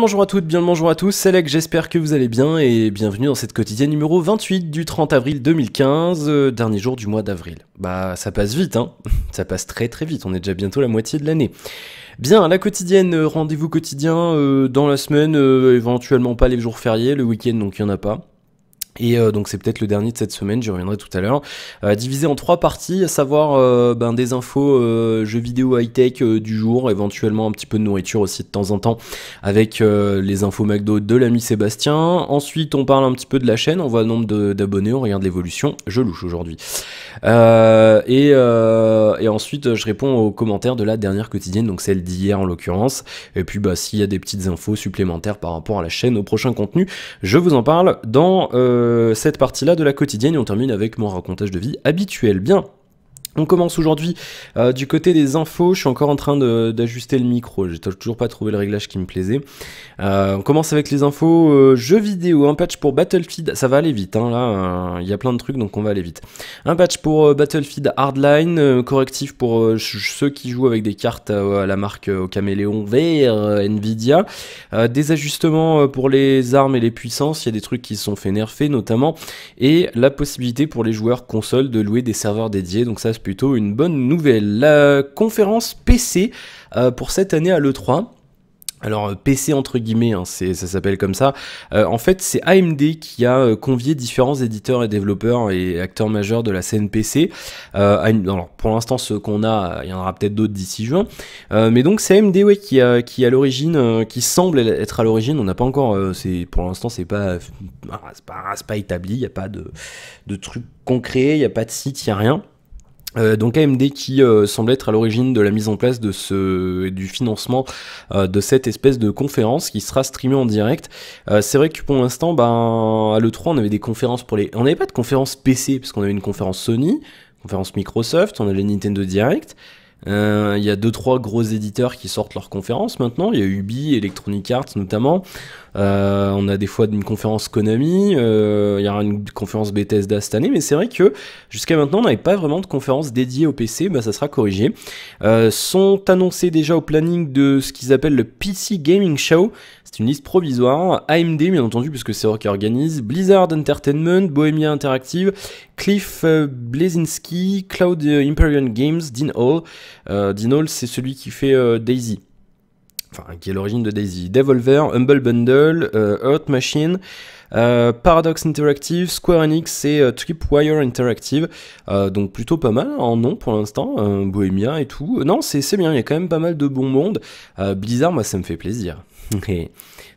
Bonjour à toutes, bien le bonjour à tous, c'est Lec, j'espère que vous allez bien et bienvenue dans cette quotidienne numéro 28 du 30 avril 2015, dernier jour du mois d'avril. Bah ça passe vite hein, ça passe très très vite, on est déjà bientôt la moitié de l'année. Bien, la quotidienne, rendez-vous quotidien dans la semaine, éventuellement pas les jours fériés, le week-end donc il n'y en a pas. Et donc c'est peut-être le dernier de cette semaine, j'y reviendrai tout à l'heure, divisé en 3 parties, à savoir des infos jeux vidéo high-tech du jour, éventuellement un petit peu de nourriture aussi de temps en temps, avec les infos McDo de l'ami Sébastien. Ensuite on parle un petit peu de la chaîne, on voit le nombre d'abonnés, on regarde l'évolution, je louche aujourd'hui. Et ensuite je réponds aux commentaires de la dernière quotidienne, donc celle d'hier en l'occurrence, et puis bah s'il y a des petites infos supplémentaires par rapport à la chaîne, au prochain contenu, je vous en parle dans cette partie-là de la quotidienne et on termine avec mon racontage de vie habituel. Bien. On commence aujourd'hui du côté des infos, je suis encore en train d'ajuster le micro, j'ai toujours pas trouvé le réglage qui me plaisait. On commence avec les infos jeux vidéo, un patch pour Battlefield, ça va aller vite, hein, là, il y a plein de trucs donc on va aller vite. Un patch pour Battlefield Hardline, correctif pour ceux qui jouent avec des cartes à la marque au caméléon vert Nvidia, des ajustements pour les armes et les puissances, il y a des trucs qui se sont fait nerfer notamment, et la possibilité pour les joueurs consoles de louer des serveurs dédiés, donc ça plutôt une bonne nouvelle. La conférence PC pour cette année à l'E3. Alors PC entre guillemets, hein, ça s'appelle comme ça. En fait, c'est AMD qui a convié différents éditeurs et développeurs et acteurs majeurs de la scène PC. Alors pour l'instant, ceux qu'on a, il y en aura peut-être d'autres d'ici juin. Mais donc c'est AMD ouais, qui est à l'origine, qui semble être à l'origine. On n'a pas encore, pour l'instant, c'est pas établi. Il n'y a pas de truc concret, il n'y a pas de site, il n'y a rien. Donc AMD qui semble être à l'origine de la mise en place du financement de cette espèce de conférence qui sera streamée en direct. C'est vrai que pour l'instant, à l'E3 on avait des conférences on n'avait pas de conférence PC parce qu'on avait une conférence Sony, conférence Microsoft, on a les Nintendo Direct. Il y a 2-3 gros éditeurs qui sortent leurs conférences maintenant, il y a Ubi, Electronic Arts notamment, on a des fois une conférence Konami, il y aura une conférence Bethesda cette année, mais c'est vrai que jusqu'à maintenant on n'avait pas vraiment de conférence dédiée au PC, ça sera corrigé. Sont annoncés déjà au planning de ce qu'ils appellent le PC Gaming Show, c'est une liste provisoire, AMD bien entendu puisque c'est eux qui organisent, Blizzard Entertainment, Bohemia Interactive, Cliff Bleszinski, Cloud Imperial Games, Dean Hall. Dean Hall c'est celui qui fait Daisy, enfin qui est l'origine de Daisy, Devolver, Humble Bundle, Earth Machine, Paradox Interactive, Square Enix et Tripwire Interactive, donc plutôt pas mal en nom pour l'instant, Bohemia et tout, non c'est bien, il y a quand même pas mal de bon monde. Blizzard moi ça me fait plaisir.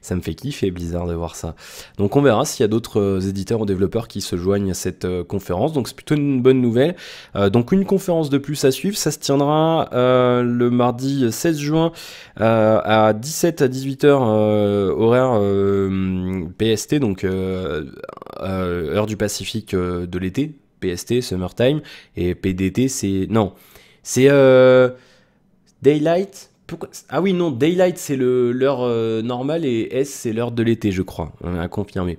Ça me fait kiffer Blizzard de voir ça. Donc on verra s'il y a d'autres éditeurs ou développeurs qui se joignent à cette conférence. Donc c'est plutôt une bonne nouvelle. Donc une conférence de plus à suivre. Ça se tiendra le mardi 16 juin à 17 à 18h horaire PST, donc heure du Pacifique de l'été. PST, Summertime. Et PDT c'est... Non. C'est Daylight. Pourquoi? Ah oui, non, Daylight c'est l'heure normale et S c'est l'heure de l'été, je crois, à confirmer.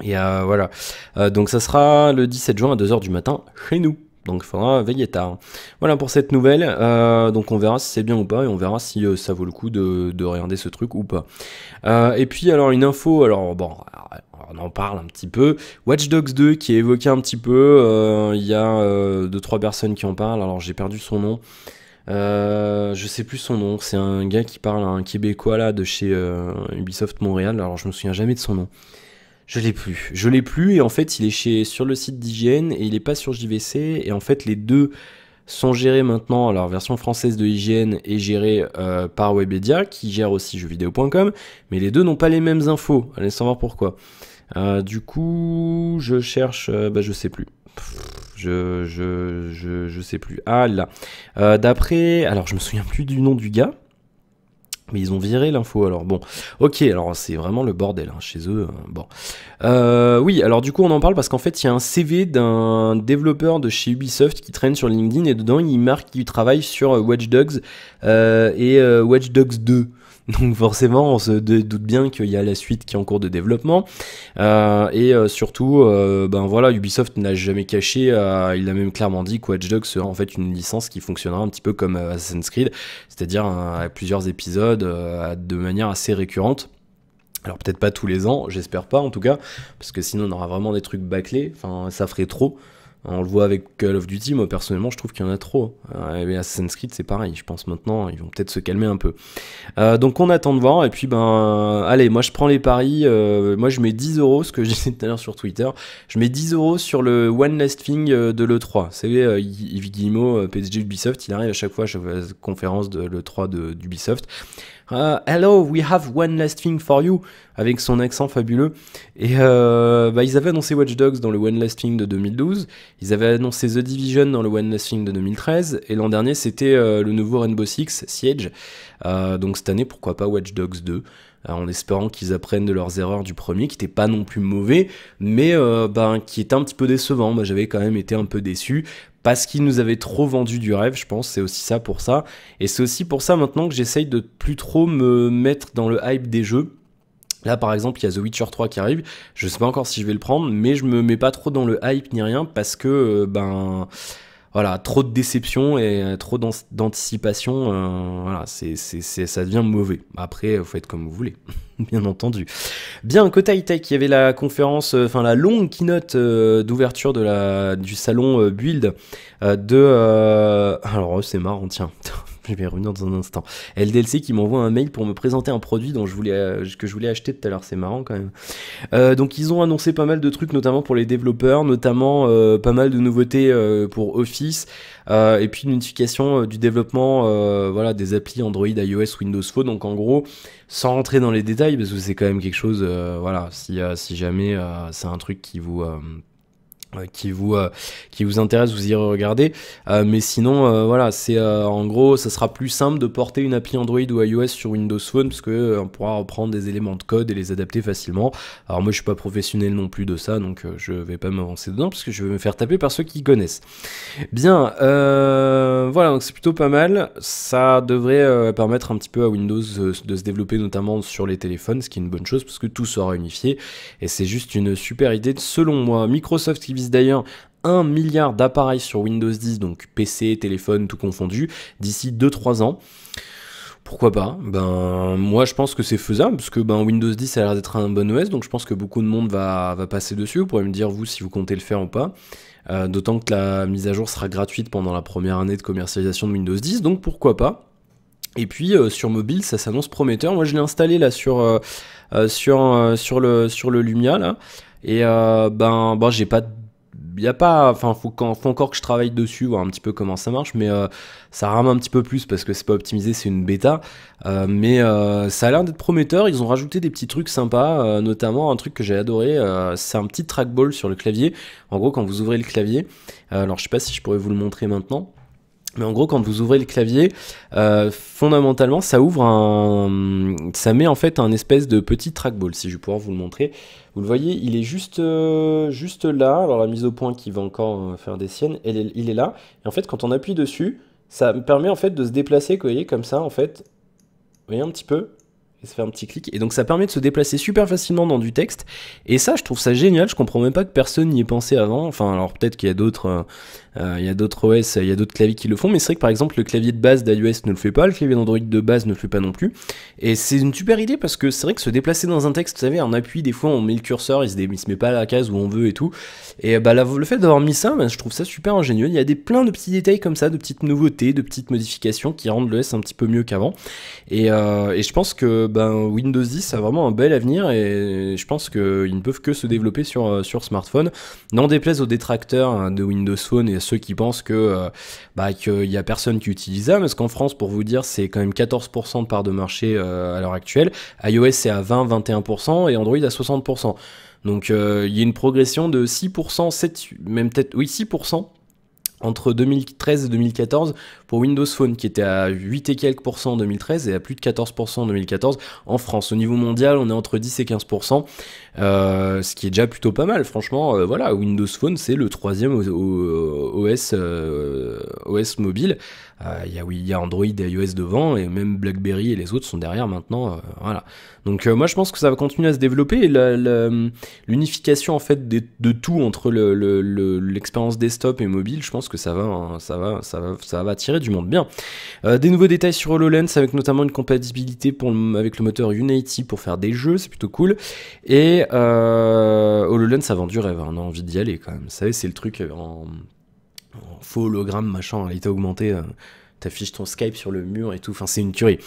Et voilà, donc ça sera le 17 juin à 2h du matin chez nous. Donc il faudra veiller tard. Voilà pour cette nouvelle, donc on verra si c'est bien ou pas, et on verra si ça vaut le coup de regarder ce truc ou pas. Et puis alors une info, alors bon, on en parle un petit peu, Watch Dogs 2 qui est évoqué un petit peu, il y a 2-3 personnes qui en parlent, alors j'ai perdu son nom. Je sais plus son nom, c'est un gars qui parle, un Québécois là de chez Ubisoft Montréal, alors je me souviens jamais de son nom. Je l'ai plus et en fait il est sur le site d'IGN et il est pas sur JVC et en fait les deux sont gérés maintenant, alors version française de IGN est gérée par Webedia qui gère aussi jeuxvideo.com, mais les deux n'ont pas les mêmes infos, allez savoir pourquoi. Du coup je cherche, je sais plus. Je sais plus. Ah là. D'après... Alors je me souviens plus du nom du gars. Mais ils ont viré l'info alors bon. Ok, alors c'est vraiment le bordel hein, chez eux. Bon. Oui, alors du coup on en parle parce qu'en fait il y a un CV d'un développeur de chez Ubisoft qui traîne sur LinkedIn et dedans il marque qu'il travaille sur Watch Dogs et Watch Dogs 2. Donc forcément, on se doute bien qu'il y a la suite qui est en cours de développement. Surtout, ben voilà, Ubisoft n'a jamais caché, il a même clairement dit que Watch Dogs sera en fait une licence qui fonctionnera un petit peu comme Assassin's Creed, c'est-à-dire à plusieurs épisodes de manière assez récurrente. Alors peut-être pas tous les ans, j'espère pas en tout cas, parce que sinon on aura vraiment des trucs bâclés, enfin ça ferait trop. On le voit avec Call of Duty, moi personnellement je trouve qu'il y en a trop. Et Assassin's Creed c'est pareil, je pense maintenant ils vont peut-être se calmer un peu. Donc on attend de voir, et puis ben allez, moi je prends les paris, moi je mets 10€, ce que j'ai dit tout à l'heure sur Twitter, je mets 10€ sur le One Last Thing de l'E3. Vous savez, Yves Guillemot, PDG Ubisoft, il arrive à chaque fois à chaque conférence de l'E3 d'Ubisoft. Hello, we have one last thing for you, avec son accent fabuleux. Et ils avaient annoncé Watch Dogs dans le One Last Thing de 2012, ils avaient annoncé The Division dans le One Last Thing de 2013, et l'an dernier c'était le nouveau Rainbow Six Siege. Donc cette année, pourquoi pas Watch Dogs 2, en espérant qu'ils apprennent de leurs erreurs du premier, qui n'était pas non plus mauvais, mais qui était un petit peu décevant. Moi j'avais quand même été un peu déçu, parce qu'ils nous avaient trop vendu du rêve, je pense, c'est aussi ça pour ça. Et c'est aussi pour ça maintenant que j'essaye de plus trop me mettre dans le hype des jeux. Là par exemple il y a The Witcher 3 qui arrive, je sais pas encore si je vais le prendre, mais je me mets pas trop dans le hype ni rien, parce que voilà, trop de déception et trop d'anticipation, voilà, ça devient mauvais. Après, vous faites comme vous voulez, bien entendu. Bien, côté high-tech, il y avait la conférence, la longue keynote d'ouverture du salon Build alors c'est marrant, tiens. Je vais y revenir dans un instant. LDLC qui m'envoie un mail pour me présenter un produit que je voulais acheter tout à l'heure, c'est marrant quand même. Donc ils ont annoncé pas mal de trucs, notamment pour les développeurs, notamment pas mal de nouveautés pour Office, et puis une unification du développement des applis Android, iOS, Windows Phone. Donc en gros, sans rentrer dans les détails, parce que c'est quand même quelque chose, si jamais c'est un truc qui vous intéresse, vous irez regarder, mais sinon c'est en gros ça sera plus simple de porter une appli Android ou iOS sur Windows Phone, parce que on pourra reprendre des éléments de code et les adapter facilement. Alors moi je suis pas professionnel non plus de ça, donc je vais pas m'avancer dedans parce que je vais me faire taper par ceux qui connaissent. Bien, voilà, donc c'est plutôt pas mal, ça devrait permettre un petit peu à Windows de se développer notamment sur les téléphones, ce qui est une bonne chose parce que tout sera unifié, et c'est juste une super idée selon moi. Microsoft qui vise d'ailleurs 1 milliard d'appareils sur Windows 10, donc PC, téléphone, tout confondu, d'ici 2-3 ans. Pourquoi pas? Moi je pense que c'est faisable, parce que Windows 10 a l'air d'être un bon OS, donc je pense que beaucoup de monde va passer dessus. Vous pourrez me dire vous si vous comptez le faire ou pas. D'autant que la mise à jour sera gratuite pendant la première année de commercialisation de Windows 10, donc pourquoi pas. Et puis sur mobile ça s'annonce prometteur. Moi je l'ai installé là sur le Lumia là, et j'ai pas, il y a pas, faut encore que je travaille dessus, voir un petit peu comment ça marche, mais ça rame un petit peu plus parce que c'est pas optimisé, c'est une bêta, mais ça a l'air d'être prometteur. Ils ont rajouté des petits trucs sympas, notamment un truc que j'ai adoré, c'est un petit trackball sur le clavier. En gros quand vous ouvrez le clavier, alors je sais pas si je pourrais vous le montrer maintenant, mais en gros, quand vous ouvrez le clavier, fondamentalement, ça met en fait un espèce de petit trackball. Si je vais pouvoir vous le montrer, vous le voyez, il est juste là. Alors la mise au point qui va encore faire des siennes, il est là. Et en fait, quand on appuie dessus, ça permet en fait de se déplacer, vous voyez, comme ça, en fait. Vous voyez un petit peu? Et ça fait un petit clic, et donc ça permet de se déplacer super facilement dans du texte, et ça je trouve ça génial. Je comprends même pas que personne n'y ait pensé avant. Enfin alors peut-être qu'il y a d'autres OS, il y a d'autres claviers qui le font, mais c'est vrai que par exemple le clavier de base d'iOS ne le fait pas, le clavier d'Android de base ne le fait pas non plus, et c'est une super idée parce que c'est vrai que se déplacer dans un texte, vous savez, en appui, des fois on met le curseur, il se met pas à la case où on veut et tout, et le fait d'avoir mis ça, je trouve ça super ingénieux. Il y a plein de petits détails comme ça, de petites nouveautés, de petites modifications qui rendent l'OS un petit peu mieux qu'avant, et je pense que Windows 10 a vraiment un bel avenir, et je pense qu'ils ne peuvent que se développer sur smartphone. N'en déplaise aux détracteurs de Windows Phone et à ceux qui pensent qu'il y a personne qui utilise ça, parce qu'en France, pour vous dire, c'est quand même 14% de part de marché à l'heure actuelle. iOS c'est à 20-21% et Android à 60%. Donc il y a une progression de 6%, 6% entre 2013 et 2014 pour Windows Phone, qui était à 8 et quelques % en 2013 et à plus de 14% en 2014 en France. Au niveau mondial, on est entre 10 et 15%, ce qui est déjà plutôt pas mal, franchement. Voilà, Windows Phone, c'est le troisième OS mobile. Il y a Android et iOS devant, et même BlackBerry et les autres sont derrière maintenant. Voilà. Donc moi je pense que ça va continuer à se développer, et l'unification en fait de tout entre l'expérience desktop et mobile, je pense que ça va attirer du monde. Bien. Des nouveaux détails sur HoloLens, avec notamment une compatibilité avec le moteur Unity pour faire des jeux, c'est plutôt cool. Et HoloLens ça vend du rêve, on a envie d'y aller quand même. Vous savez, c'est le truc en faux hologramme, machin, en réalité augmentée. T'affiches ton Skype sur le mur et tout, enfin c'est une tuerie.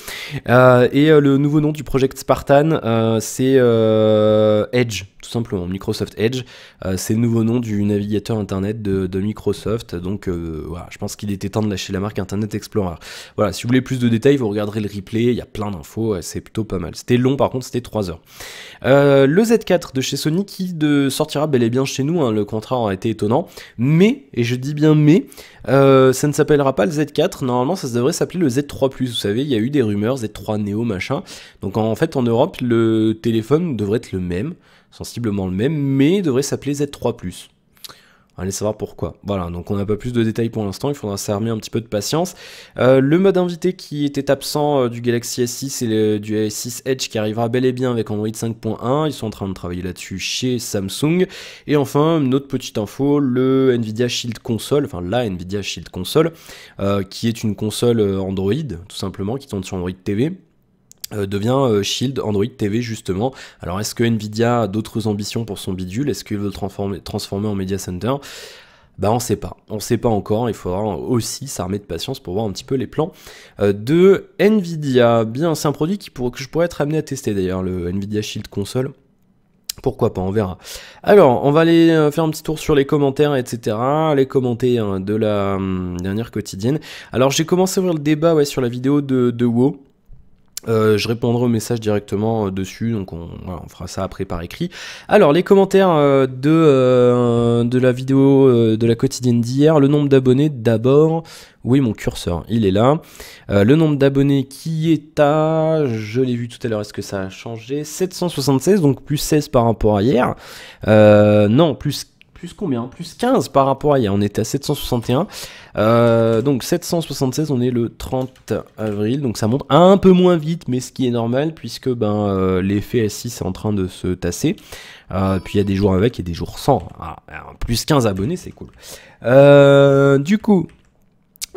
Le nouveau nom du Project Spartan, c'est Edge, tout simplement, Microsoft Edge. C'est le nouveau nom du navigateur internet de Microsoft, donc voilà, je pense qu'il était temps de lâcher la marque Internet Explorer. Voilà, si vous voulez plus de détails, vous regarderez le replay, il y a plein d'infos, c'est plutôt pas mal. C'était long par contre, c'était 3 heures. Le Z4 de chez Sony qui sortira bel et bien chez nous, hein, le contrat aurait été étonnant, mais, et je dis bien mais, ça ne s'appellera pas le Z4, normalement ça devrait s'appeler le Z3+, vous savez, il y a eu des rumeurs, Z3 Neo, machin, donc en fait en Europe, le téléphone devrait être le même, sensiblement le même, mais devrait s'appeler Z3+. Allez savoir pourquoi. Voilà, donc on n'a pas plus de détails pour l'instant, il faudra s'armer un petit peu de patience. Le mode invité qui était absent du Galaxy S6 et du S6 Edge qui arrivera bel et bien avec Android 5.1, ils sont en train de travailler là-dessus chez Samsung. Et enfin, une autre petite info, le Nvidia Shield Console, enfin la Nvidia Shield Console, qui est une console Android, tout simplement, qui tourne sur Android TV. Devient Shield Android TV justement. Alors est-ce que Nvidia a d'autres ambitions pour son bidule? Est-ce qu'il veut le transformer en Media Center? Bah on sait pas encore, il faudra aussi s'armer de patience pour voir un petit peu les plans de Nvidia. Bien, c'est un produit que je pourrais être amené à tester d'ailleurs, le Nvidia Shield Console. Pourquoi pas, on verra. Alors, on va aller faire un petit tour sur les commentaires, etc. Les commenter de la dernière quotidienne. Alors j'ai commencé à ouvrir le débat sur la vidéo de WoW. Je répondrai au message directement dessus, donc on fera ça après par écrit. Alors les commentaires de la vidéo de la quotidienne d'hier, le nombre d'abonnés d'abord, oui mon curseur il est là, le nombre d'abonnés qui est à, je l'ai vu tout à l'heure, est-ce que ça a changé, 776, donc plus 16 par rapport à hier, non plus combien? Plus 15 par rapport à hier, on était à 761, donc 776, on est le 30 avril, donc ça monte un peu moins vite, mais ce qui est normal, puisque l'effet S6 est en train de se tasser, puis il y a des jours avec et des jours sans, plus 15 abonnés, c'est cool. Du coup...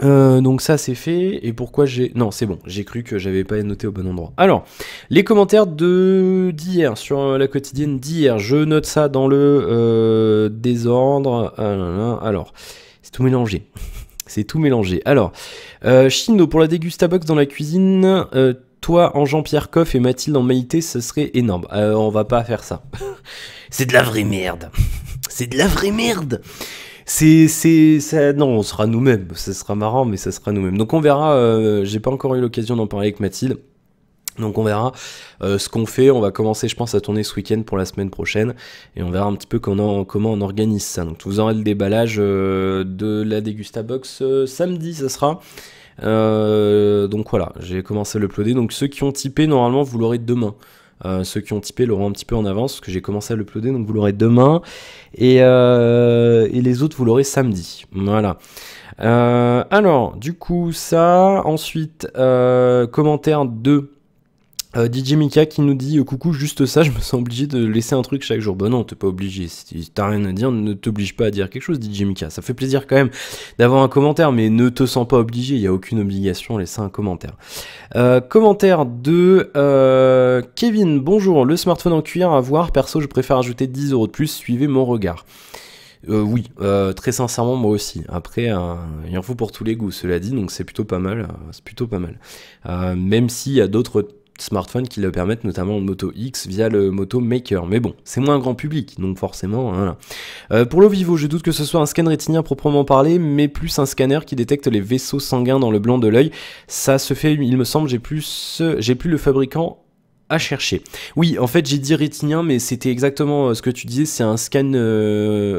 donc ça c'est fait, et pourquoi non c'est bon, j'ai cru que j'avais pas noté au bon endroit. Alors, les commentaires d'hier, sur la quotidienne d'hier, je note ça dans le désordre, alors, c'est tout mélangé, c'est tout mélangé. Alors, Chino, pour la Dégustabox dans la cuisine, toi en Jean-Pierre Coff et Mathilde en Maïté, ce serait énorme. On va pas faire ça. C'est de la vraie merde. C'est de la vraie merde. Non, on sera nous-mêmes, ça sera marrant, mais ça sera nous-mêmes. Donc on verra, j'ai pas encore eu l'occasion d'en parler avec Mathilde, donc on verra ce qu'on fait. On va commencer, je pense, à tourner ce week-end pour la semaine prochaine, et on verra un petit peu comment on organise ça. Donc vous aurez le déballage de la Dégustabox samedi, ça sera. Donc voilà, j'ai commencé à l'uploader, donc ceux qui ont typé, normalement, vous l'aurez demain. Ceux qui ont typé l'auront un petit peu en avance, parce que j'ai commencé à l'uploader, donc vous l'aurez demain, et les autres vous l'aurez samedi, voilà. Alors, du coup, ça, ensuite, commentaire de DJ Mika qui nous dit coucou, juste ça, je me sens obligé de laisser un truc chaque jour. Bah non, t'es pas obligé, si t'as rien à dire, ne t'oblige pas à dire quelque chose, DJ Mika. Ça fait plaisir quand même d'avoir un commentaire, mais ne te sens pas obligé, il n'y a aucune obligation, laissez un commentaire. Commentaire de Kevin, bonjour, le smartphone en cuir à voir, perso je préfère ajouter 10 € de plus, suivez mon regard. Oui, très sincèrement moi aussi. Après, il en faut pour tous les goûts, cela dit, donc c'est plutôt pas mal, même s'il y a d'autres smartphones qui le permettent, notamment le Moto X via le Moto Maker, mais bon, c'est moins grand public, donc forcément, voilà. Pour l'Ovivo, je doute que ce soit un scan rétinien proprement parlé, mais plus un scanner qui détecte les vaisseaux sanguins dans le blanc de l'œil. Ça se fait, il me semble, j'ai plus le fabricant à chercher. Oui, en fait, j'ai dit rétinien, mais c'était exactement ce que tu disais, c'est un scan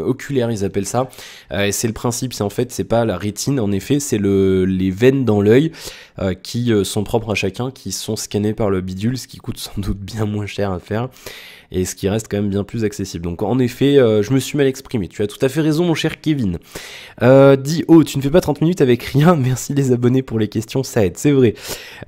oculaire, ils appellent ça. Et c'est le principe, c'est en fait, c'est pas la rétine, en effet, c'est les veines dans l'œil qui sont propres à chacun, qui sont scannées par le bidule, ce qui coûte sans doute bien moins cher à faire. Et ce qui reste quand même bien plus accessible. Donc en effet, je me suis mal exprimé. Tu as tout à fait raison, mon cher Kevin. Dis, oh, tu ne fais pas 30 minutes avec rien. Merci les abonnés pour les questions, ça aide, c'est vrai.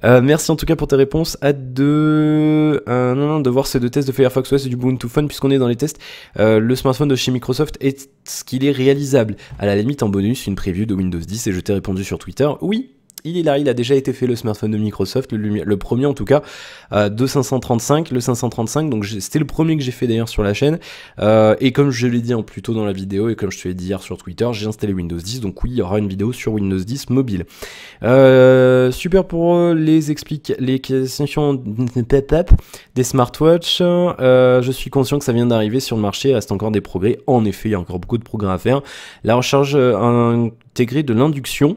Merci en tout cas pour tes réponses. Hâte de voir ces deux tests de Firefox OS et du Ubuntu Phone, puisqu'on est dans les tests. Le smartphone de chez Microsoft, est-ce qu'il est réalisable? À la limite, en bonus, une preview de Windows 10, et je t'ai répondu sur Twitter, oui. Il est là, il a déjà été fait, le smartphone de Microsoft, le premier en tout cas, de 535, le 535, donc c'était le premier que j'ai fait d'ailleurs sur la chaîne, et comme je l'ai dit plus tôt dans la vidéo, et comme je te l'ai dit hier sur Twitter, j'ai installé Windows 10, donc oui, il y aura une vidéo sur Windows 10 mobile. Super pour les questions des smartwatches, je suis conscient que ça vient d'arriver sur le marché, il reste encore des progrès, en effet, il y a encore beaucoup de progrès à faire. La recharge intégrée de l'induction,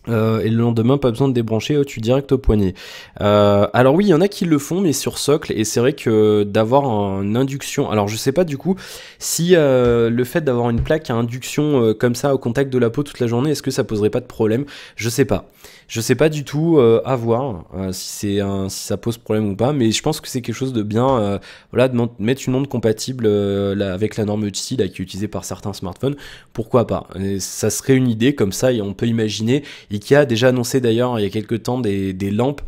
et le lendemain, pas besoin de débrancher, tu direct au poignet. Alors oui, il y en a qui le font, mais sur socle, et c'est vrai que d'avoir une induction... Alors je sais pas du coup si le fait d'avoir une plaque à induction comme ça au contact de la peau toute la journée, est-ce que ça poserait pas de problème? Je sais pas. Je sais pas du tout, à voir si ça pose problème ou pas, mais je pense que c'est quelque chose de bien, voilà, de mettre une onde compatible avec la norme ETSI là, qui est utilisée par certains smartphones, pourquoi pas? Et ça serait une idée comme ça, et on peut imaginer. Ikea a déjà annoncé d'ailleurs il y a quelques temps des lampes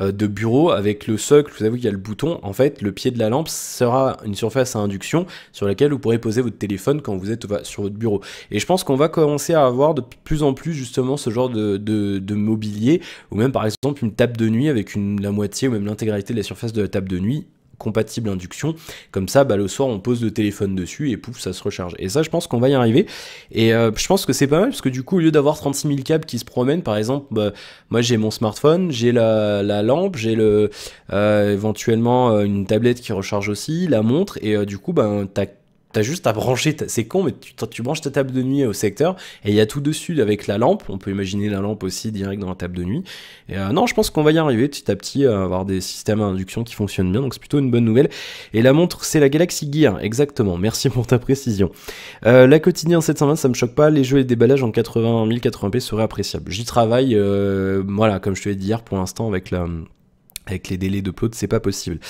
de bureau avec le socle, vous savez qu'il y a le bouton, en fait le pied de la lampe sera une surface à induction sur laquelle vous pourrez poser votre téléphone quand vous êtes sur votre bureau. Et je pense qu'on va commencer à avoir de plus en plus justement ce genre de mobilier, ou même par exemple une table de nuit avec la moitié ou même l'intégralité de la surface de la table de nuit compatible induction, comme ça le soir on pose le téléphone dessus et pouf ça se recharge, et ça je pense qu'on va y arriver, et je pense que c'est pas mal parce que du coup au lieu d'avoir 36 000 câbles qui se promènent, par exemple moi j'ai mon smartphone, j'ai la lampe, j'ai éventuellement une tablette qui recharge aussi, la montre, et du coup t'as juste à brancher, c'est con, mais tu branches ta table de nuit au secteur, et il y a tout dessus avec la lampe, on peut imaginer la lampe aussi direct dans la table de nuit, et non, je pense qu'on va y arriver petit à petit à avoir des systèmes à induction qui fonctionnent bien, donc c'est plutôt une bonne nouvelle. Et la montre, c'est la Galaxy Gear, exactement, merci pour ta précision. La quotidienne 720, ça me choque pas, les jeux et déballage en 1080p seraient appréciables. J'y travaille, voilà, comme je te l'ai dit hier, pour l'instant avec les délais d'upload, c'est pas possible.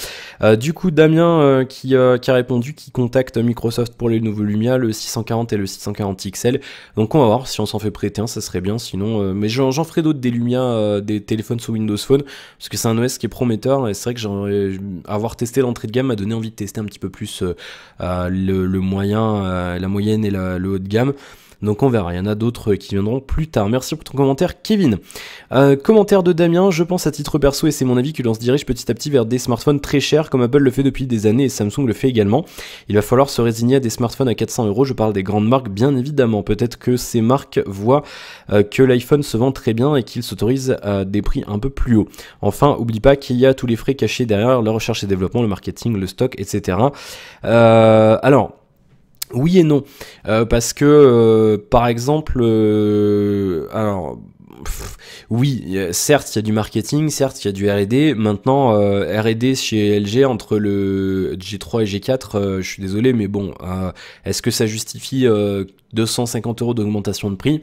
Du coup, Damien qui a répondu, qui contacte Microsoft pour les nouveaux Lumia, le 640 et le 640 XL. Donc on va voir si on s'en fait prêter un, ça serait bien. Sinon, mais j'en ferai d'autres des Lumia, des téléphones sous Windows Phone, parce que c'est un OS qui est prometteur. Et c'est vrai que avoir testé l'entrée de gamme m'a donné envie de tester un petit peu plus le moyen, la moyenne et le haut de gamme. Donc on verra, il y en a d'autres qui viendront plus tard. Merci pour ton commentaire, Kevin. Commentaire de Damien, je pense à titre perso, et c'est mon avis, que l'on se dirige petit à petit vers des smartphones très chers, comme Apple le fait depuis des années et Samsung le fait également. Il va falloir se résigner à des smartphones à 400 €, je parle des grandes marques bien évidemment. Peut-être que ces marques voient que l'iPhone se vend très bien et qu'ils s'autorisent à des prix un peu plus hauts. Enfin, oublie pas qu'il y a tous les frais cachés derrière, la recherche et développement, le marketing, le stock, etc. Alors... oui et non, parce que par exemple, oui, certes il y a du marketing, certes il y a du R&D, maintenant R&D chez LG entre le G3 et G4, je suis désolé, mais bon, est-ce que ça justifie 250 € d'augmentation de prix ?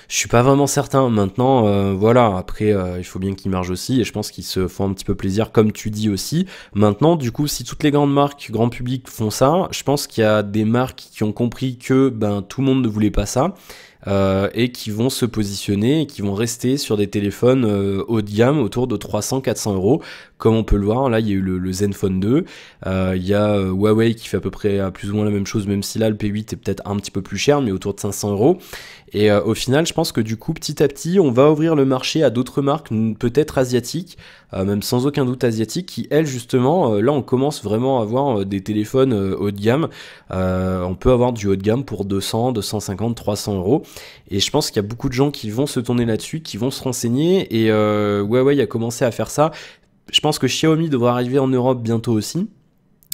Je suis pas vraiment certain. Maintenant, voilà, après, il faut bien qu'ils margent aussi, et je pense qu'ils se font un petit peu plaisir, comme tu dis aussi. Maintenant, du coup, si toutes les grandes marques, grand public font ça, je pense qu'il y a des marques qui ont compris que tout le monde ne voulait pas ça, et qui vont se positionner et qui vont rester sur des téléphones haut de gamme autour de 300-400 €, comme on peut le voir. Là il y a eu le Zenfone 2, il y a Huawei qui fait à peu près plus ou moins la même chose, même si là le P8 est peut-être un petit peu plus cher, mais autour de 500 €. Et au final, je pense que du coup, petit à petit, on va ouvrir le marché à d'autres marques, peut-être asiatiques, même sans aucun doute asiatiques, qui elles justement, là on commence vraiment à avoir des téléphones haut de gamme. On peut avoir du haut de gamme pour 200, 250, 300 €. Et je pense qu'il y a beaucoup de gens qui vont se tourner là-dessus, qui vont se renseigner, et Huawei a commencé à faire ça. Je pense que Xiaomi devra arriver en Europe bientôt aussi.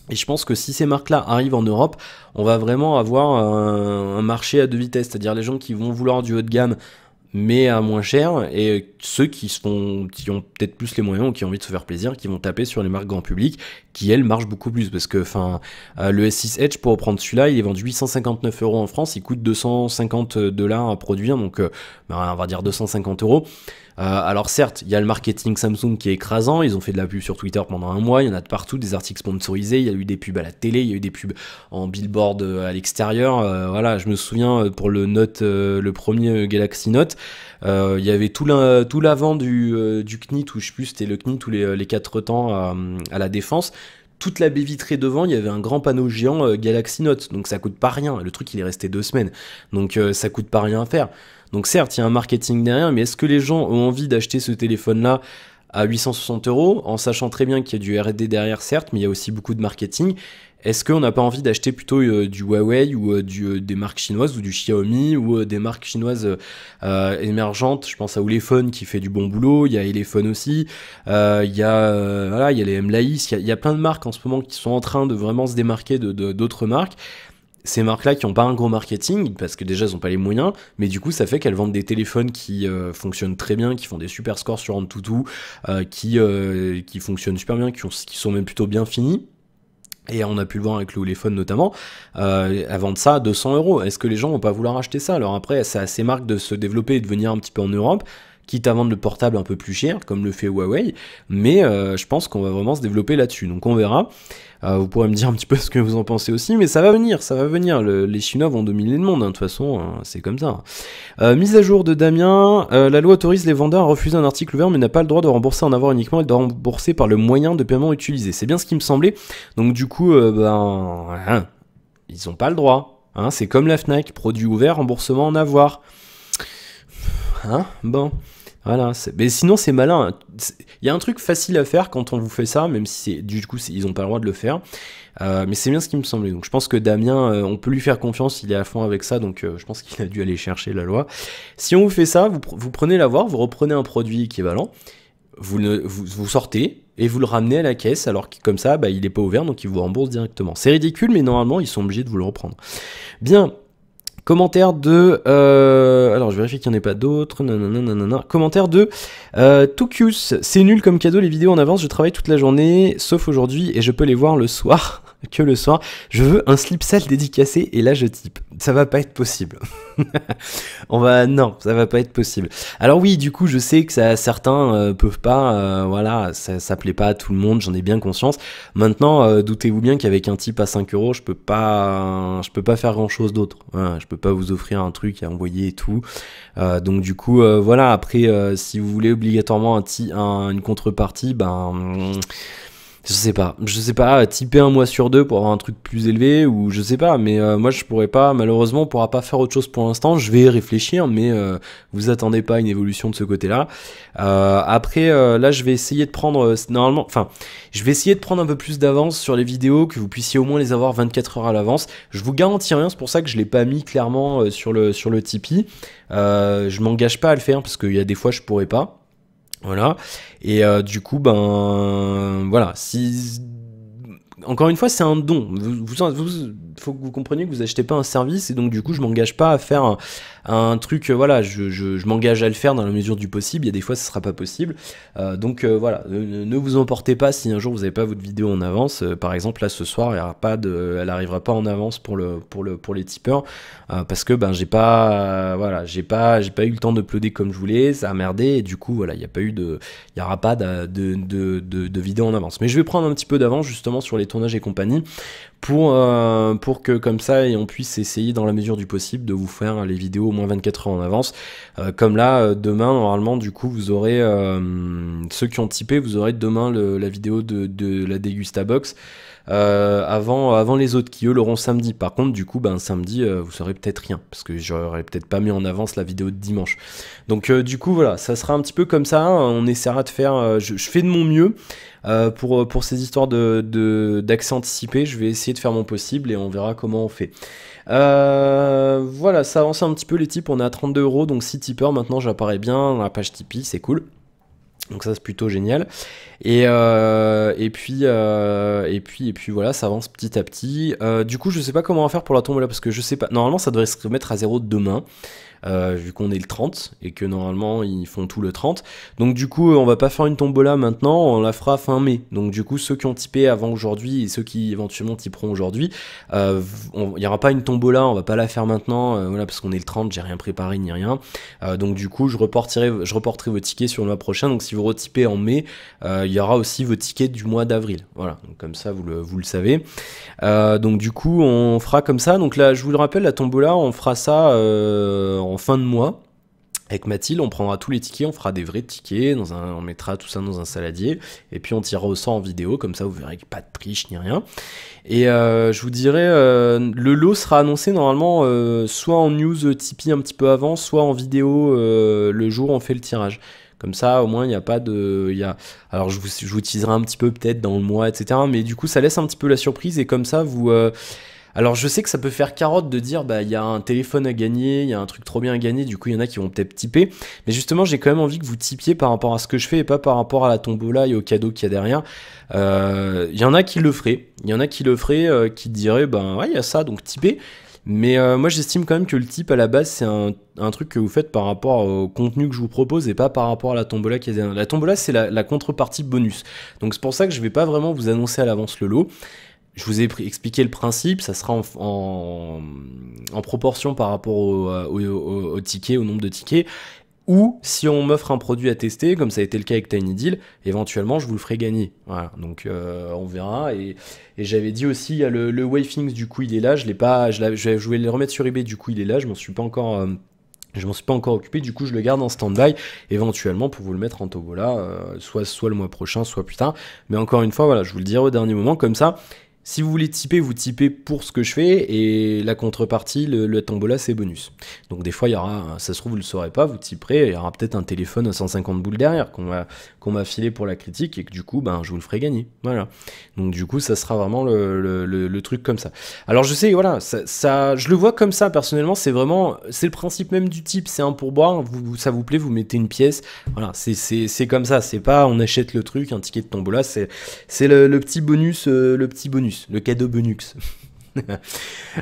Et je pense que si ces marques-là arrivent en Europe, on va vraiment avoir un marché à deux vitesses, c'est-à-dire les gens qui vont vouloir du haut de gamme, mais à moins cher, et ceux qui ont peut-être plus les moyens ou qui ont envie de se faire plaisir, qui vont taper sur les marques grand public, qui elles marchent beaucoup plus, parce que le S6 Edge, pour reprendre celui-là, il est vendu 859 € en France, il coûte 250 $ à produire, donc on va dire 250 €. Alors certes, il y a le marketing Samsung qui est écrasant, ils ont fait de la pub sur Twitter pendant un mois, il y en a de partout, des articles sponsorisés, il y a eu des pubs à la télé, il y a eu des pubs en billboard à l'extérieur, voilà, je me souviens pour le Note, le premier Galaxy Note, il y avait tout l'avant du CNIT, ou je sais plus, c'était le CNIT ou les 4 temps à la Défense. Toute la baie vitrée devant, il y avait un grand panneau géant Galaxy Note, donc ça coûte pas rien, le truc il est resté 2 semaines, donc ça coûte pas rien à faire. Donc certes, il y a un marketing derrière, mais est-ce que les gens ont envie d'acheter ce téléphone-là à 860 €, en sachant très bien qu'il y a du R&D derrière, certes, mais il y a aussi beaucoup de marketing? Est-ce qu'on n'a pas envie d'acheter plutôt du Huawei ou des marques chinoises ou du Xiaomi ou des marques chinoises émergentes? Je pense à Ulefone qui fait du bon boulot, il y a Elephone aussi, il y a voilà, il y a les Mlaïs, il y a plein de marques en ce moment qui sont en train de vraiment se démarquer d'autres marques. Ces marques-là qui n'ont pas un gros marketing, parce que déjà elles n'ont pas les moyens, mais du coup ça fait qu'elles vendent des téléphones qui fonctionnent très bien, qui font des super scores sur AnTuTu, qui fonctionnent super bien, qui sont même plutôt bien finis. Et on a pu le voir avec le Ulefone notamment, elles vendent ça à 200 €. Est-ce que les gens vont pas vouloir acheter ça? Alors après, c'est à ces marques de se développer et de venir un petit peu en Europe, quitte à vendre le portable un peu plus cher, comme le fait Huawei, mais je pense qu'on va vraiment se développer là-dessus, donc on verra. Vous pourrez me dire un petit peu ce que vous en pensez aussi, mais ça va venir, ça va venir. Les Chinois vont dominer le monde, hein, de toute façon, c'est comme ça. Mise à jour de Damien, la loi autorise les vendeurs à refuser un article ouvert, mais n'a pas le droit de rembourser en avoir uniquement, et de rembourser par le moyen de paiement utilisé. C'est bien ce qui me semblait, donc du coup, ils n'ont pas le droit. Hein, c'est comme la Fnac, produit ouvert, remboursement en avoir. Hein, bon... Voilà, mais sinon c'est malin. Il y a un truc facile à faire quand on vous fait ça, même si du coup ils n'ont pas le droit de le faire. Mais c'est bien ce qui me semblait. Donc je pense que Damien, on peut lui faire confiance, il est à fond avec ça, donc je pense qu'il a dû aller chercher la loi. Si on vous fait ça, vous prenez l'avoir, vous reprenez un produit équivalent, vous sortez et vous le ramenez à la caisse, alors que comme ça, il n'est pas ouvert, donc il vous rembourse directement. C'est ridicule, mais normalement ils sont obligés de vous le reprendre. Bien. Commentaire de... alors, je vérifie qu'il n'y en ait pas d'autres. Commentaire de Tukius. C'est nul comme cadeau les vidéos en avance. Je travaille toute la journée, sauf aujourd'hui, et je peux les voir le soir. Que le soir. Je veux un slip sale dédicacé, et là je type. Ça va pas être possible. Non, ça va pas être possible. Alors oui, du coup, je sais que certains peuvent pas, voilà, ça plaît pas à tout le monde, j'en ai bien conscience. Maintenant, doutez-vous bien qu'avec un type à 5 €, je peux pas faire grand chose d'autre. Voilà, je peux pas vous offrir un truc à envoyer et tout. Donc du coup, voilà, après, si vous voulez obligatoirement une contrepartie, je sais pas, typer 1 mois sur 2 pour avoir un truc plus élevé, ou je sais pas, mais moi je pourrais pas, malheureusement on pourra pas faire autre chose pour l'instant, je vais y réfléchir, mais vous attendez pas une évolution de ce côté-là. Après, là je vais essayer de prendre, je vais essayer de prendre un peu plus d'avance sur les vidéos, que vous puissiez au moins les avoir 24 heures à l'avance. Je vous garantis rien, c'est pour ça que je l'ai pas mis clairement sur le Tipeee. Je m'engage pas à le faire, parce qu'il y a des fois je pourrais pas. Voilà, et du coup, voilà, encore une fois, c'est un don. Faut que vous compreniez que vous achetez pas un service, et donc du coup, je m'engage pas à faire un truc, voilà, je m'engage à le faire dans la mesure du possible. Il y a des fois, ce sera pas possible. Donc voilà, ne vous emportez pas si un jour vous n'avez pas votre vidéo en avance. Par exemple, là, ce soir, elle arrivera pas en avance pour les tipeurs, parce que j'ai pas, voilà, j'ai pas eu le temps d'uploader comme je voulais, ça a merdé, et du coup, voilà, il y aura pas de vidéo en avance. Mais je vais prendre un petit peu d'avance justement sur les tournages et compagnie, pour que comme ça, et on puisse essayer dans la mesure du possible de vous faire les vidéos au moins 24 heures en avance. Comme là, demain, normalement, du coup, vous aurez, ceux qui ont typé, vous aurez demain la vidéo de la Dégustabox, avant les autres qui eux l'auront samedi. Par contre, du coup, samedi, vous saurez peut-être rien, parce que j'aurais peut-être pas mis en avance la vidéo de dimanche. Donc du coup, voilà, ça sera un petit peu comme ça. On essaiera de faire, je fais de mon mieux. Pour ces histoires d'accès anticipé, je vais essayer de faire mon possible, et on verra comment on fait. Voilà, ça avance un petit peu les tips, on est à 32 €, donc 6 tipeurs, maintenant j'apparais bien dans la page Tipeee, c'est cool. Donc ça c'est plutôt génial. Et puis voilà, ça avance petit à petit. Du coup je sais pas comment on va faire pour la tombola parce que je sais pas. Normalement ça devrait se remettre à 0 demain. Vu qu'on est le 30 et que normalement ils font tout le 30. Donc du coup on va pas faire une tombola maintenant, on la fera fin mai. Donc du coup ceux qui ont typé avant aujourd'hui et ceux qui éventuellement typeront aujourd'hui, il y aura pas une tombola, on va pas la faire maintenant, voilà, parce qu'on est le 30, j'ai rien préparé ni rien. Donc du coup je reporterai vos tickets sur le mois prochain. Donc si vous retypez en mai, il y aura aussi vos tickets du mois d'avril. Voilà, donc comme ça vous le savez. Donc du coup on fera comme ça. Donc là je vous le rappelle, la tombola on fera ça en fin de mois. Avec Mathilde, on prendra tous les tickets, on fera des vrais tickets, on mettra tout ça dans un saladier, et puis on tirera au sort en vidéo, comme ça vous verrez qu'il n'y a pas de triche ni rien. Et je vous dirai, le lot sera annoncé normalement soit en news Tipeee un petit peu avant, soit en vidéo le jour où on fait le tirage. Comme ça, au moins, il n'y a pas de... Alors, je vous utiliserai un petit peu peut-être dans le mois, etc. Mais du coup, ça laisse un petit peu la surprise, et comme ça, vous... Alors je sais que ça peut faire carotte de dire bah il y a un téléphone à gagner, il y a un truc trop bien à gagner, du coup il y en a qui vont peut-être typer, mais justement j'ai quand même envie que vous typiez par rapport à ce que je fais et pas par rapport à la tombola et au cadeau qu'il y a derrière. Il y en a qui le feraient, qui diraient bah ouais il y a ça donc typez. Mais moi j'estime quand même que le type à la base c'est un truc que vous faites par rapport au contenu que je vous propose et pas par rapport à la tombola qui est derrière. La tombola c'est la contrepartie bonus, donc c'est pour ça que je vais pas vraiment vous annoncer à l'avance le lot. Je vous ai expliqué le principe, ça sera en proportion par rapport au ticket, au nombre de tickets. Ou si on m'offre un produit à tester, comme ça a été le cas avec Tiny Deal, éventuellement je vous le ferai gagner. Voilà, donc on verra. Et j'avais dit aussi, il y a le Wavethings, du coup il est là, je voulais le remettre sur eBay, du coup il est là, je m'en suis pas encore occupé, du coup je le garde en stand-by, éventuellement pour vous le mettre en tombola, soit le mois prochain, soit plus tard. Mais encore une fois, voilà, je vous le dirai au dernier moment, comme ça. Si vous voulez typer, vous typez pour ce que je fais, et la contrepartie, le tombola, c'est bonus. Donc des fois, il y aura, ça se trouve, vous le saurez pas, vous typerez, il y aura peut-être un téléphone à 150 boules derrière qu'on va filer pour la critique, et que du coup, ben, je vous le ferai gagner. Voilà. Donc du coup, ça sera vraiment le truc comme ça. Alors je sais, voilà, je le vois comme ça, personnellement, c'est le principe même du type, c'est un pourboire, ça vous plaît, vous mettez une pièce, voilà, c'est comme ça, c'est pas on achète le truc, un ticket de tombola, c'est le petit bonus, le cadeau bonus.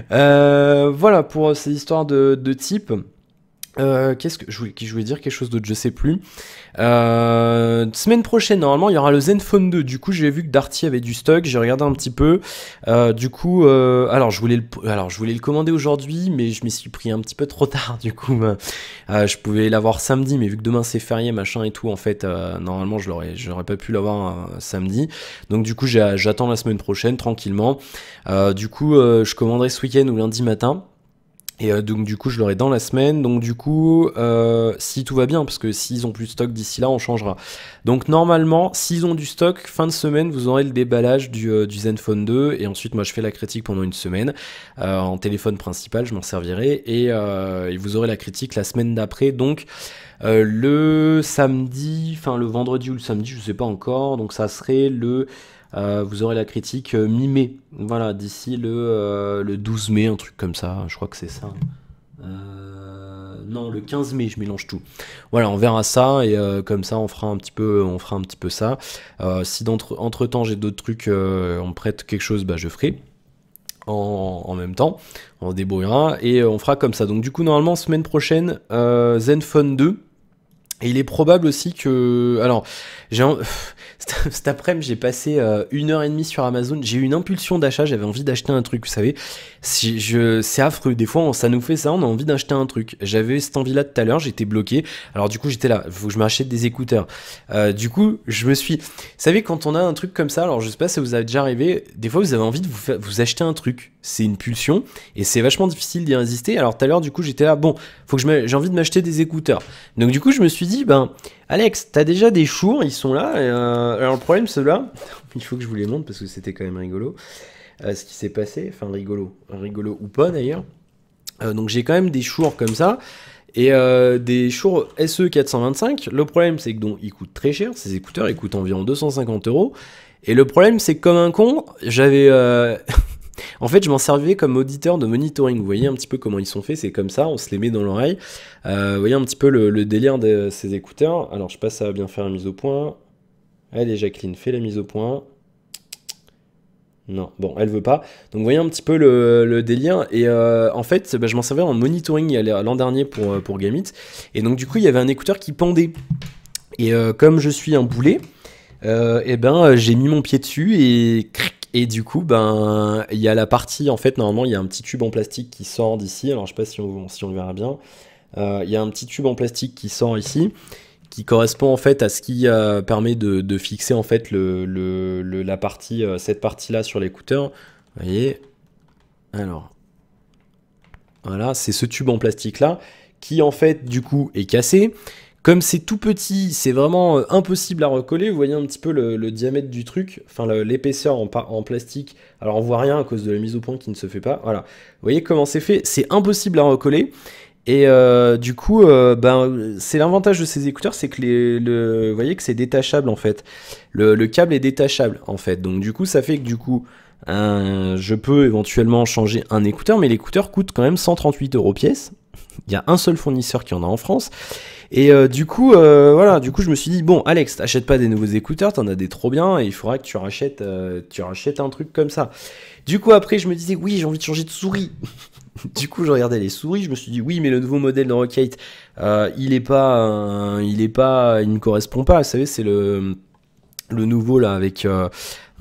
Voilà pour ces histoires de type. Qu'est-ce que je voulais dire quelque chose d'autre, je sais plus. Semaine prochaine normalement il y aura le Zenfone 2. Du coup j'ai vu que Darty avait du stock, j'ai regardé un petit peu. Du coup alors je voulais le commander aujourd'hui, mais je m'y suis pris un petit peu trop tard. Du coup je pouvais l'avoir samedi, mais vu que demain c'est férié machin et tout, en fait normalement j'aurais pas pu l'avoir samedi. Donc du coup j'attends la semaine prochaine tranquillement. Du coup je commanderai ce week-end ou lundi matin. Et donc du coup je l'aurai dans la semaine, donc du coup si tout va bien, parce que s'ils ont plus de stock d'ici là on changera. Donc normalement s'ils ont du stock, fin de semaine vous aurez le déballage du Zenfone 2, et ensuite moi je fais la critique pendant une semaine, en téléphone principal je m'en servirai, et vous aurez la critique la semaine d'après, donc le samedi, enfin le vendredi ou le samedi je sais pas encore, donc ça serait vous aurez la critique mi-mai, voilà, d'ici le 12 mai, un truc comme ça, je crois que c'est ça. Non, le 15 mai, je mélange tout. Voilà, on verra ça, et comme ça on fera un petit peu ça. Si entre temps j'ai d'autres trucs, on me prête quelque chose, bah je ferai. En même temps, on se débrouillera, et on fera comme ça. Donc du coup normalement semaine prochaine, Zenfone 2. Et il est probable aussi que... Alors, cet après-midi, j'ai passé 1h30 sur Amazon. J'ai eu une impulsion d'achat, j'avais envie d'acheter un truc, vous savez. C'est affreux, des fois, ça nous fait ça, on a envie d'acheter un truc. J'avais cette envie-là tout à l'heure, j'étais bloqué. Alors du coup, j'étais là, il faut que je m'achète des écouteurs. Du coup, je me suis... Vous savez, quand on a un truc comme ça, alors je sais pas si ça vous a déjà arrivé, des fois, vous avez envie de vous acheter un truc. C'est une pulsion, et c'est vachement difficile d'y résister. Alors tout à l'heure, du coup, j'étais là, bon, j'ai envie de m'acheter des écouteurs. Donc du coup, je me suis dit, ben, Alex, t'as déjà des chours, ils sont là. Alors le problème, ceux-là, il faut que je vous les montre parce que c'était quand même rigolo. Ce qui s'est passé, enfin rigolo ou pas d'ailleurs. Donc j'ai quand même des chours comme ça. Et des Shure SE425. Le problème, c'est que donc, ils coûtent très cher. Ces écouteurs, ils coûtent environ 250 €. Et le problème, c'est que comme un con, j'avais En fait, je m'en servais comme auditeur de monitoring. Vous voyez un petit peu comment ils sont faits, c'est comme ça, on se les met dans l'oreille. Vous voyez un petit peu le délire de ces écouteurs. Alors, je passe à bien faire la mise au point. Allez, Jacqueline, fais la mise au point. Non, bon, elle veut pas. Donc, vous voyez un petit peu le délire. Et en fait, bah, je m'en servais en monitoring l'an dernier pour Gamit. Et donc, du coup, il y avait un écouteur qui pendait. Et comme je suis un boulet, et ben, j'ai mis mon pied dessus et du coup, ben, il y a la partie, en fait, normalement, il y a un petit tube en plastique qui sort d'ici. Alors, je sais pas si on le verra bien. Il y a un petit tube en plastique qui sort ici, qui correspond en fait à ce qui permet de fixer en fait la partie, cette partie-là sur l'écouteur. Vous voyez. Alors, voilà, c'est ce tube en plastique-là qui, en fait, du coup, est cassé. Comme c'est tout petit, c'est vraiment impossible à recoller. Vous voyez un petit peu le diamètre du truc, enfin l'épaisseur en plastique. Alors on voit rien à cause de la mise au point qui ne se fait pas. Voilà. Vous voyez comment c'est fait? C'est impossible à recoller. Et du coup, ben, c'est l'avantage de ces écouteurs, c'est que vous voyez que c'est détachable en fait. Le câble est détachable en fait. Donc du coup, ça fait que du coup, je peux éventuellement changer un écouteur, mais l'écouteur coûte quand même 138 € pièce. Il y a un seul fournisseur qui en a en France. Et du coup, voilà, du coup, je me suis dit, bon, Alex, t'achètes pas des nouveaux écouteurs, t'en as des trop bien, et il faudra que tu rachètes un truc comme ça. Du coup, après, je me disais, oui, j'ai envie de changer de souris. Du coup, je regardais les souris, je me suis dit, oui, mais le nouveau modèle de Rocate, il ne correspond pas. Vous savez, c'est le nouveau là avec.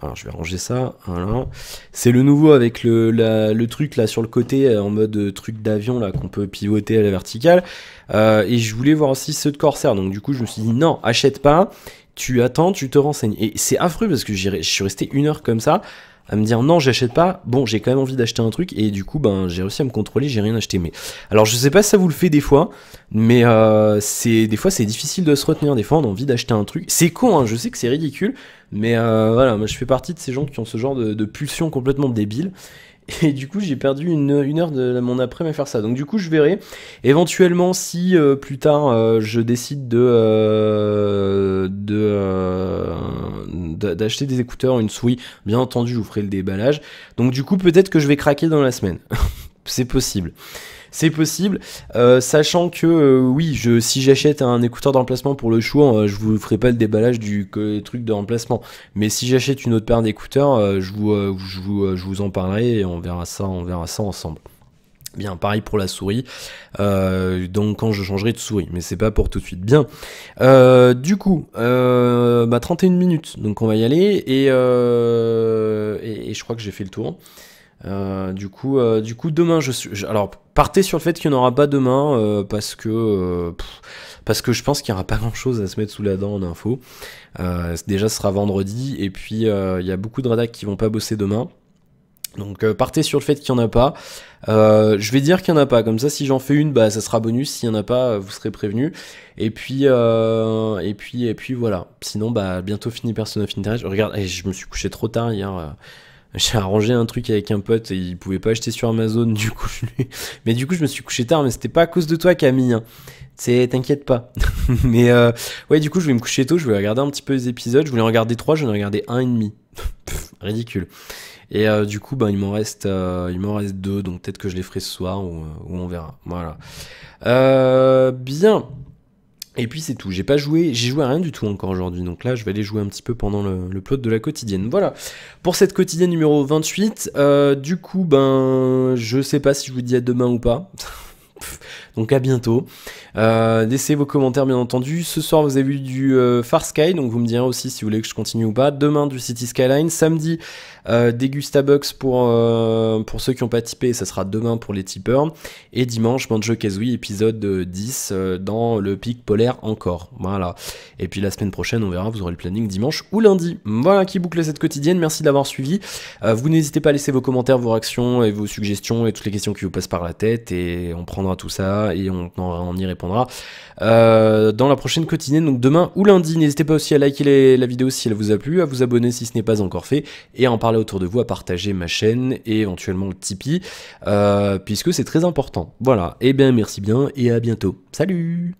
Alors, je vais ranger ça. Voilà. C'est le nouveau avec le truc là sur le côté en mode truc d'avion là qu'on peut pivoter à la verticale. Et je voulais voir aussi ceux de Corsair. Donc, du coup, je me suis dit, non, achète pas. Tu attends, tu te renseignes. Et c'est affreux parce que je suis resté 1 heure comme ça à me dire non, j'achète pas. Bon, j'ai quand même envie d'acheter un truc et du coup, ben, j'ai réussi à me contrôler, j'ai rien acheté. Mais alors, je sais pas si ça vous le fait des fois, mais des fois c'est difficile de se retenir. Des fois, on a envie d'acheter un truc. C'est con, hein, je sais que c'est ridicule, mais voilà, moi je fais partie de ces gens qui ont ce genre de pulsion complètement débile. Et du coup, j'ai perdu une heure de mon après-midi à faire ça. Donc du coup, je verrai. Éventuellement, si plus tard, je décide d'acheter des écouteurs, une souris, bien entendu, je vous ferai le déballage. Donc du coup, peut-être que je vais craquer dans la semaine. C'est possible. C'est possible, sachant que oui, si j'achète un écouteur de remplacement pour le show, je vous ferai pas le déballage du truc de remplacement. Mais si j'achète une autre paire d'écouteurs, je vous en parlerai et on verra ça ensemble. Bien, pareil pour la souris, donc quand je changerai de souris, mais c'est pas pour tout de suite. Bien, du coup, 31 minutes, donc on va y aller, et je crois que j'ai fait le tour. Du coup, demain, alors, partez sur le fait qu'il n'y en aura pas demain, parce que je pense qu'il n'y aura pas grand chose à se mettre sous la dent en info. Déjà, ce sera vendredi, et puis il y a beaucoup de rédacs qui vont pas bosser demain. Donc partez sur le fait qu'il n'y en a pas. Je vais dire qu'il n'y en a pas. Comme ça, si j'en fais une, bah ça sera bonus. S'il n'y en a pas, vous serez prévenu. Et puis voilà. Sinon, bah bientôt fini Persona of Interest. Regarde, je me suis couché trop tard hier. J'ai arrangé un truc avec un pote et il pouvait pas acheter sur Amazon. Du coup, mais du coup, je me suis couché tard. Mais c'était pas à cause de toi, Camille. Hein. T'inquiète pas. Mais ouais, du coup, je vais me coucher tôt. Je vais regarder un petit peu les épisodes. Je voulais en regarder 3, j'en ai regardé 1,5. Ridicule. Et du coup, il m'en reste 2, donc peut-être que je les ferai ce soir ou on verra. Voilà. Bien. Et puis c'est tout. J'ai joué à rien du tout encore aujourd'hui. Donc là, je vais aller jouer un petit peu pendant le plot de la quotidienne. Voilà. Pour cette quotidienne numéro 28. Du coup, je sais pas si je vous dis à demain ou pas. Donc à bientôt. Laissez vos commentaires bien entendu. Ce soir vous avez vu du Far Sky, donc vous me direz aussi si vous voulez que je continue ou pas. Demain du City Skyline. Samedi Degustabox pour ceux qui n'ont pas tipé, ça sera demain pour les tipeurs. Et dimanche Banjo-Kazooie épisode 10 dans le pic polaire encore. Voilà. Et puis la semaine prochaine on verra, vous aurez le planning dimanche ou lundi. Voilà qui boucle cette quotidienne, merci d'avoir suivi. Vous n'hésitez pas à laisser vos commentaires, vos réactions et vos suggestions et toutes les questions qui vous passent par la tête et on prendra tout ça et on y répondra dans la prochaine quotidienne, donc demain ou lundi. N'hésitez pas aussi à liker la vidéo si elle vous a plu, à vous abonner si ce n'est pas encore fait et à en parler autour de vous, à partager ma chaîne et éventuellement le Tipeee puisque c'est très important. Voilà, et bien merci bien et à bientôt. Salut!